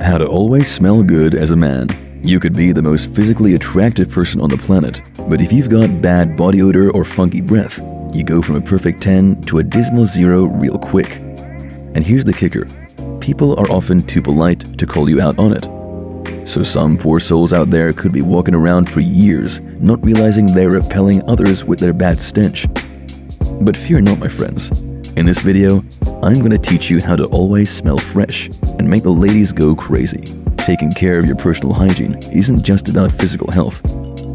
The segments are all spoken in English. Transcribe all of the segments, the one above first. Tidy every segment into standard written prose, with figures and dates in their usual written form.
How to always smell good as a man. You could be the most physically attractive person on the planet, but if you've got bad body odor or funky breath, you go from a perfect 10 to a dismal 0 real quick. And here's the kicker. People are often too polite to call you out on it. So some poor souls out there could be walking around for years, not realizing they're repelling others with their bad stench. But fear not, my friends. In this video, I'm going to teach you how to always smell fresh and make the ladies go crazy. Taking care of your personal hygiene isn't just about physical health.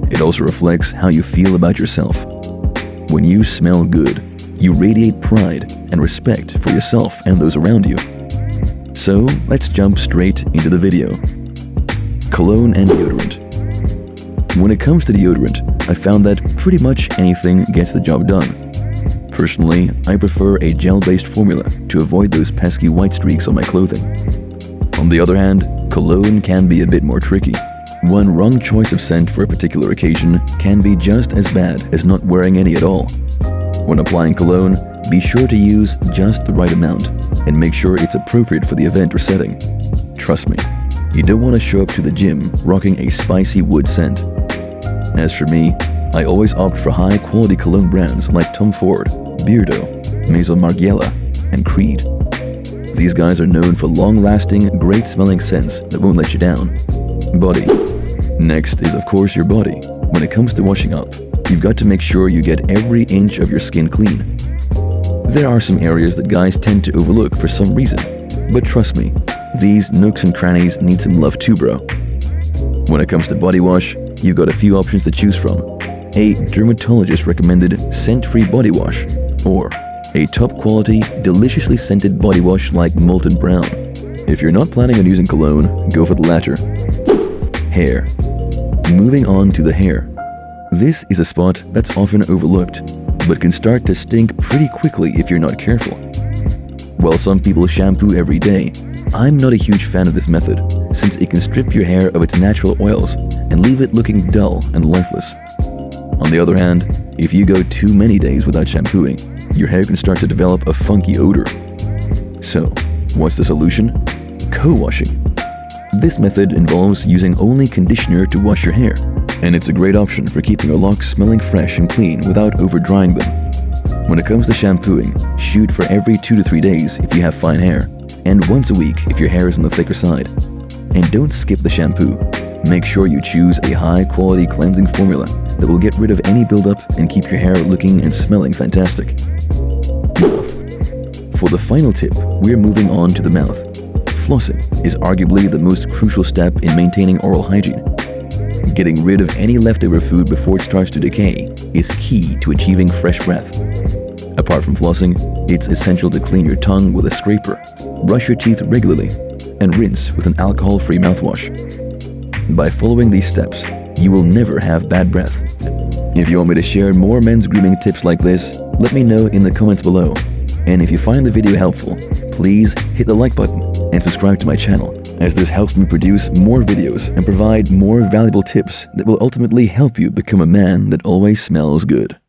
It also reflects how you feel about yourself. When you smell good, you radiate pride and respect for yourself and those around you. So let's jump straight into the video. Cologne and deodorant. When it comes to deodorant, I found that pretty much anything gets the job done. Personally, I prefer a gel-based formula to avoid those pesky white streaks on my clothing. On the other hand, cologne can be a bit more tricky. One wrong choice of scent for a particular occasion can be just as bad as not wearing any at all. When applying cologne, be sure to use just the right amount and make sure it's appropriate for the event or setting. Trust me, you don't want to show up to the gym rocking a spicy wood scent. As for me, I always opt for high-quality cologne brands like Tom Ford, Beardo, Maison Margiela, and Creed. These guys are known for long-lasting, great-smelling scents that won't let you down. Body. Next is of course your body. When it comes to washing up, you've got to make sure you get every inch of your skin clean. There are some areas that guys tend to overlook for some reason, but trust me, these nooks and crannies need some love too, bro. When it comes to body wash, you've got a few options to choose from. A dermatologist-recommended scent-free body wash, or a top-quality, deliciously scented body wash like Molten Brown. If you're not planning on using cologne, go for the latter. Hair. Moving on to the hair. This is a spot that's often overlooked, but can start to stink pretty quickly if you're not careful. While some people shampoo every day, I'm not a huge fan of this method, since it can strip your hair of its natural oils and leave it looking dull and lifeless. On the other hand, if you go too many days without shampooing, your hair can start to develop a funky odor. So, what's the solution? Co-washing. This method involves using only conditioner to wash your hair, and it's a great option for keeping your locks smelling fresh and clean without over-drying them. When it comes to shampooing, shoot for every 2 to 3 days if you have fine hair, and once a week if your hair is on the thicker side. And don't skip the shampoo. Make sure you choose a high-quality cleansing formula that will get rid of any buildup and keep your hair looking and smelling fantastic. Mouth. For the final tip, we're moving on to the mouth. Flossing is arguably the most crucial step in maintaining oral hygiene. Getting rid of any leftover food before it starts to decay is key to achieving fresh breath. Apart from flossing, it's essential to clean your tongue with a scraper, brush your teeth regularly, and rinse with an alcohol-free mouthwash. By following these steps, you will never have bad breath. If you want me to share more men's grooming tips like this, let me know in the comments below. And if you find the video helpful, please hit the like button and subscribe to my channel, as this helps me produce more videos and provide more valuable tips that will ultimately help you become a man that always smells good.